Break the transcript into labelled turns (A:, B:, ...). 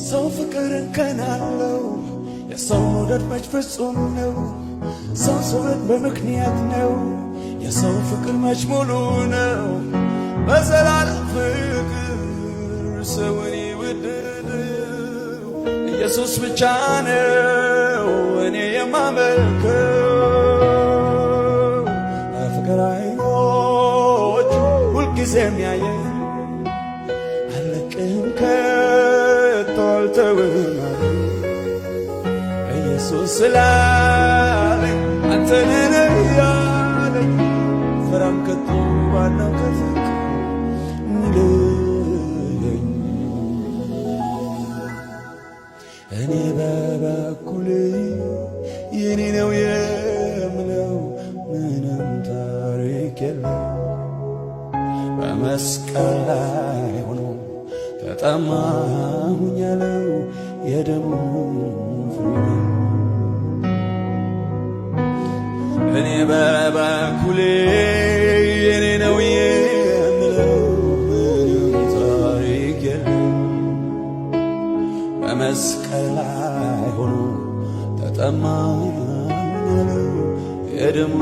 A: ሰው ፍቅርን ከናለው የሰው መውደድ መች ፍጹም ነው ሰው ሰውን በምክንያት ነው የሰው ፍቅር መች ሙሉ ነው በዘላለም ፍቅር ሰውን ይወደደው ኢየሱስ ብቻ ነው እኔ የማመልከው ፍቅር አይኖች ሁልጊዜ የሚያየኝ አለቅህም ከቶ አልተውም ኢየሱስ ስላለኝ አንተ ነህ ያለኝ ፍራም ከቶ ዋናው ከፍቅር ንለየኝ እኔ በበኩሌ የኔ ነው የምለው ምንም ታሪክ የለም በመስቀል ላይ ሆኖ ተጠማሁኝ ያለው የደሙ ፍሬ እኔ በበኩሌ የኔ ነው የምለው ምንም ታሪክ የለም በመስቀል ላይ ሆኖ ተጠማሁኝ ያለው የደሙ